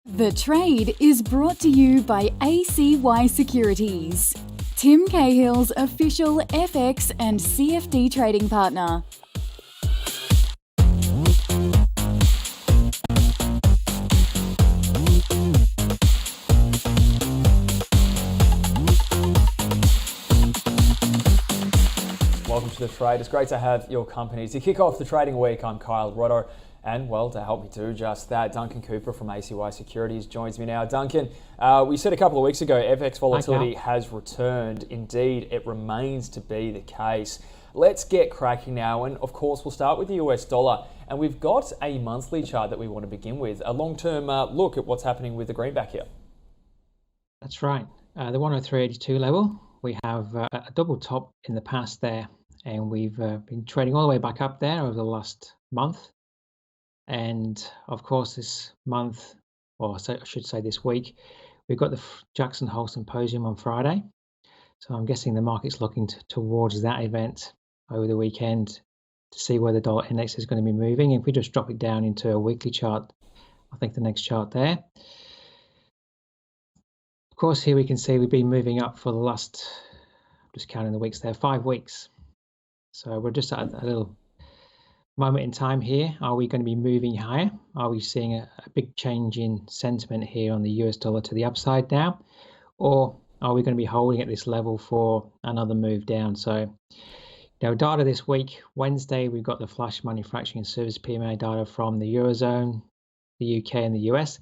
The Trade is brought to you by ACY Securities, Tim Cahill's official FX and CFD trading partner. Welcome to The Trade. It's great to have your company. To kick off the trading week, I'm Kyle Roddo, and well, to help me do just that, Duncan Cooper from ACY Securities joins me now. Duncan, we said a couple of weeks ago, FX volatility has returned. Indeed, it remains to be the case. Let's get cracking now, and of course, we'll start with the US dollar. And we've got a monthly chart that we want to begin with, a long-term look at what's happening with the Greenback here. That's right. The 103.82 level, we have a double top in the past there, and we've been trading all the way back up there over the last month. And of course, this month, or I should say this week, we've got the Jackson Hole Symposium on Friday. So I'm guessing the market's looking towards that event over the weekend to see where the dollar index is going to be moving. If we just drop it down into a weekly chart, I think the next chart there. Of course, here we can see we've been moving up for the last, just counting the weeks there, 5 weeks. So we're just at a little moment in time here. Are we going to be moving higher? Are we seeing a big change in sentiment here on the US dollar to the upside now? Or are we going to be holding at this level for another move down? So, data this week, Wednesday, we've got the flash manufacturing and service PMI data from the Eurozone, the UK and the US.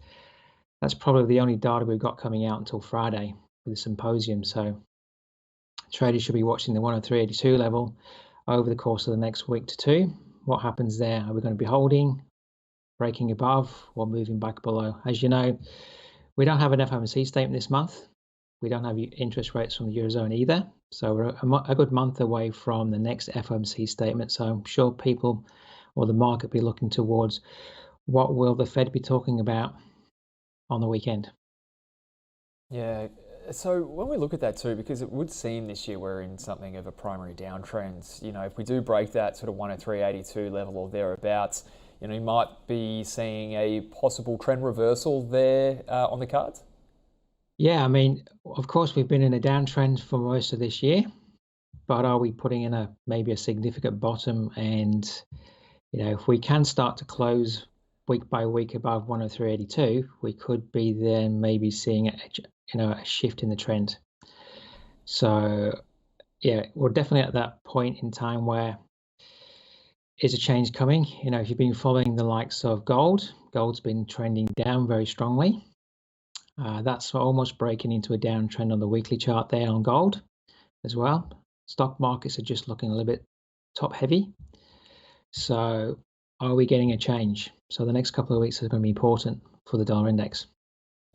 That's probably the only data we've got coming out until Friday with the symposium. So traders should be watching the 103.82 level over the course of the next week to two. What happens there? Are we going to be holding, breaking above, or moving back below? As you know, we don't have an FOMC statement this month. We don't have interest rates from the Eurozone either. So we're a good month away from the next FOMC statement. So I'm sure people or the market be looking towards what will the Fed be talking about on the weekend. Yeah, so when we look at that too, because it would seem this year we're in something of a primary downtrend. If we do break that sort of 103.82 level or thereabouts, you might be seeing a possible trend reversal there on the cards. Yeah, I mean, of course, we've been in a downtrend for most of this year, but are we putting in maybe a significant bottom? And, if we can start to close week by week above 103.82, we could be then maybe seeing a shift in the trend. So yeah, we're definitely at that point in time where is a change coming. If you've been following the likes of gold's been trending down very strongly. That's almost breaking into a downtrend on the weekly chart there on gold as well. Stock markets are just looking a little bit top heavy. So are we getting a change? So the next couple of weeks is going to be important for the dollar index.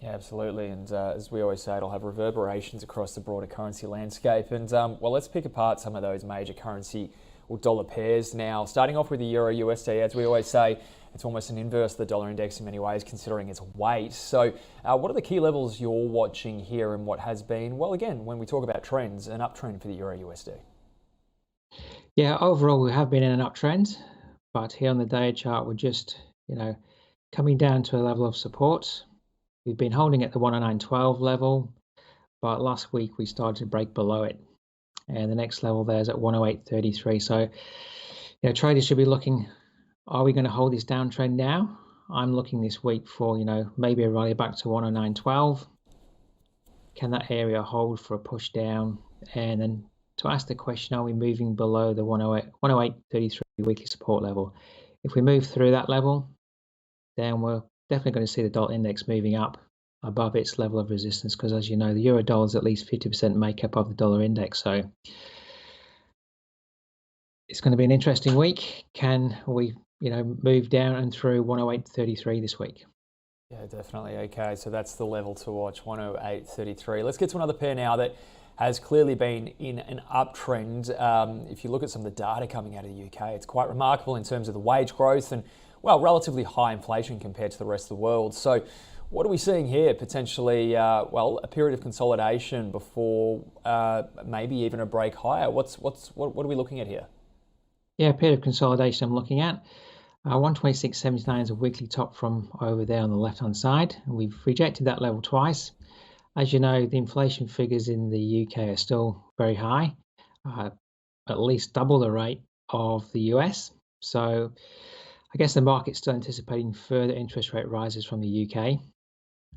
Yeah, absolutely. And as we always say, it'll have reverberations across the broader currency landscape. And well, let's pick apart some of those major currency or dollar pairs now. Starting off with the EURUSD, as we always say, it's almost an inverse of the dollar index in many ways, considering its weight. So what are the key levels you're watching here and what has been, well, again, when we talk about trends, an uptrend for the EURUSD? Yeah, overall, we have been in an uptrend, but here on the day chart, we're just, coming down to a level of support. We've been holding at the 109.12 level, but last week we started to break below it. And the next level there is at 108.33. So, traders should be looking, are we going to hold this downtrend now? I'm looking this week for, maybe a rally back to 109.12. Can that area hold for a push down? And then to ask the question, are we moving below the 108.33 weekly support level? If we move through that level, then we're definitely going to see the dollar index moving up above its level of resistance, because as you know, the euro dollar is at least 50% makeup of the dollar index. So it's going to be an interesting week. Can we, move down and through 108.33 this week? Yeah, definitely. Okay, so that's the level to watch, 108.33. Let's get to another pair now that has clearly been in an uptrend. If you look at some of the data coming out of the UK, it's quite remarkable in terms of the wage growth and, well, relatively high inflation compared to the rest of the world. So what are we seeing here? Potentially, well, a period of consolidation before maybe even a break higher. What are we looking at here? Yeah, a period of consolidation I'm looking at. 126.79 is a weekly top from over there on the left-hand side, and we've rejected that level twice. As you know, the inflation figures in the UK are still very high, at least double the rate of the US. So I guess the market's still anticipating further interest rate rises from the UK,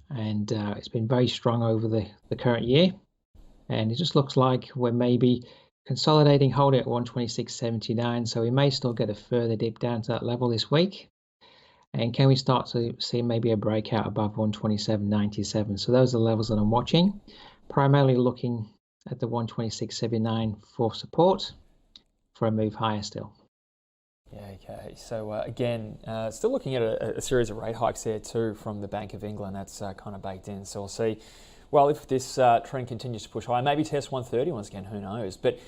and it's been very strong over the current year. And it just looks like we're maybe consolidating, holding at 126.79, so we may still get a further dip down to that level this week. And can we start to see maybe a breakout above 127.97? So those are the levels that I'm watching, primarily looking at the 126.79 for support for a move higher still. Yeah, okay. So again, still looking at a series of rate hikes there too from the Bank of England. That's kind of baked in. So we'll see. Well, if this trend continues to push higher, maybe test 130 once again, who knows? But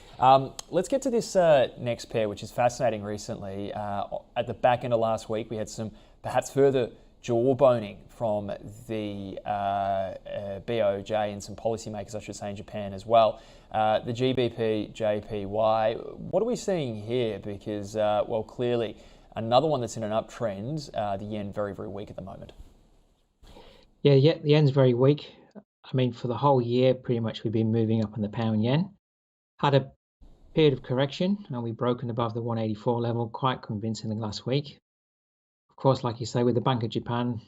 let's get to this next pair, which is fascinating recently. At the back end of last week, we had some perhaps further jawboning from the BOJ and some policymakers, I should say, in Japan as well. The GBP, JPY, what are we seeing here? Because, well, clearly another one that's in an uptrend, the yen very, very weak at the moment. Yeah, the yen's very weak. I mean, for the whole year, pretty much we've been moving up on the pound yen. Had a period of correction, and we've broken above the 184 level quite convincingly last week. Of course, like you say, with the Bank of Japan,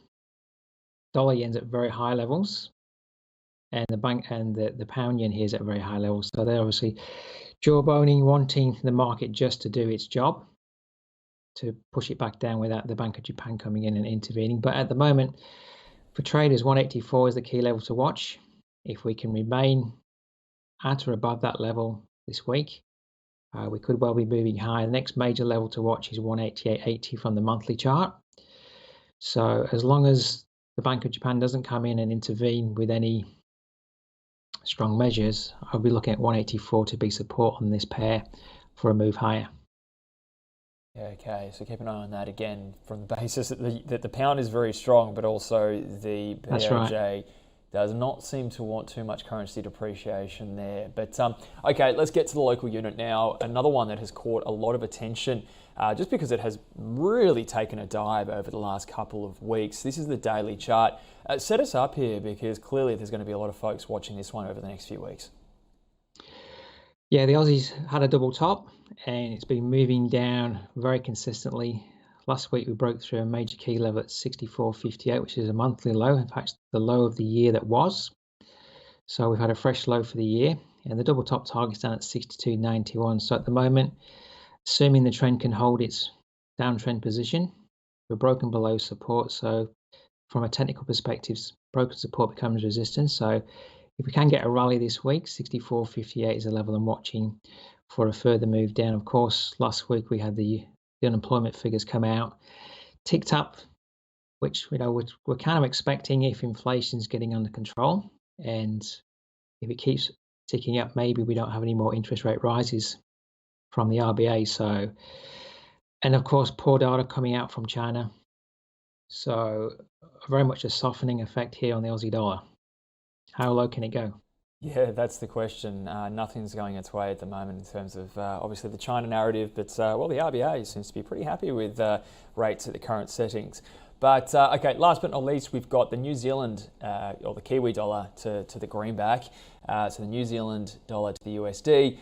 dollar yen's at very high levels, and the pound yen here is at very high levels. So they're obviously jawboning, wanting the market just to do its job, to push it back down without the Bank of Japan coming in and intervening. But at the moment, for traders, 184 is the key level to watch. If we can remain at or above that level this week, we could well be moving higher. The next major level to watch is 188.80 from the monthly chart. So as long as the Bank of Japan doesn't come in and intervene with any strong measures, I'll be looking at 184 to be support on this pair for a move higher. Yeah, okay, so keep an eye on that again from the basis that the pound is very strong, but also the BOJ does not seem to want too much currency depreciation there. But okay, let's get to the local unit now. Another one that has caught a lot of attention just because it has really taken a dive over the last couple of weeks. This is the daily chart. Set us up here because clearly there's going to be a lot of folks watching this one over the next few weeks. Yeah, the Aussies had a double top and it's been moving down very consistently. Last week we broke through a major key level at 64.58, which is a monthly low. In fact, the low of the year that was. So we've had a fresh low for the year, and the double top target's down at 62.91. So at the moment, assuming the trend can hold its downtrend position, we're broken below support. So from a technical perspective, broken support becomes resistance. So if we can get a rally this week, 64.58 is a level I'm watching for a further move down. Of course, last week we had the unemployment figures come out, ticked up, which we're kind of expecting if inflation's getting under control, and if it keeps ticking up, maybe we don't have any more interest rate rises from the RBA. So, and of course, poor data coming out from China. So very much a softening effect here on the Aussie dollar. How low can it go? Yeah, that's the question. Nothing's going its way at the moment in terms of obviously the China narrative, but well, the RBA seems to be pretty happy with rates at the current settings. But okay, last but not least, we've got the New Zealand or the Kiwi dollar to the Greenback, so the New Zealand dollar to the USD.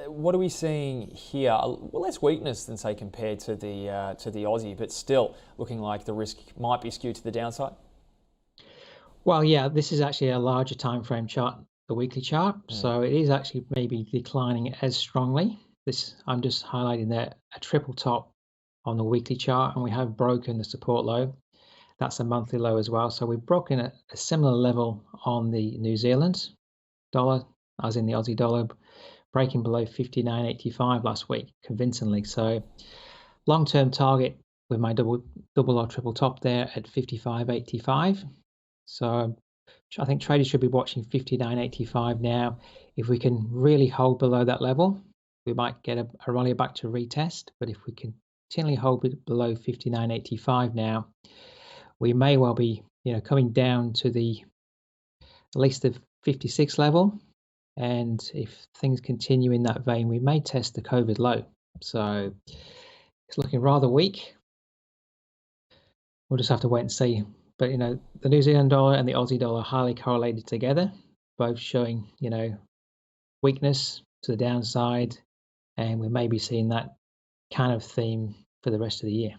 What are we seeing here? Well, less weakness than say compared to the Aussie, but still looking like the risk might be skewed to the downside. Well, yeah, this is actually a larger time frame chart, the weekly chart. So it is actually maybe declining as strongly. This, I'm just highlighting there, a triple top on the weekly chart, and we have broken the support low. That's a monthly low as well. So we've broken a similar level on the New Zealand dollar as in the Aussie dollar, breaking below 59.85 last week convincingly. So long-term target with my double or triple top there at 55.85. So I think traders should be watching 59.85 now. If we can really hold below that level, we might get a rally back to retest. But if we continually hold it below 59.85 now, we may well be, coming down to at least the 56 level. And if things continue in that vein, we may test the COVID low. So it's looking rather weak. we'll just have to wait and see. But you know, the New Zealand dollar and the Aussie dollar are highly correlated together, both showing, you know, weakness to the downside, and we may be seeing that kind of theme for the rest of the year.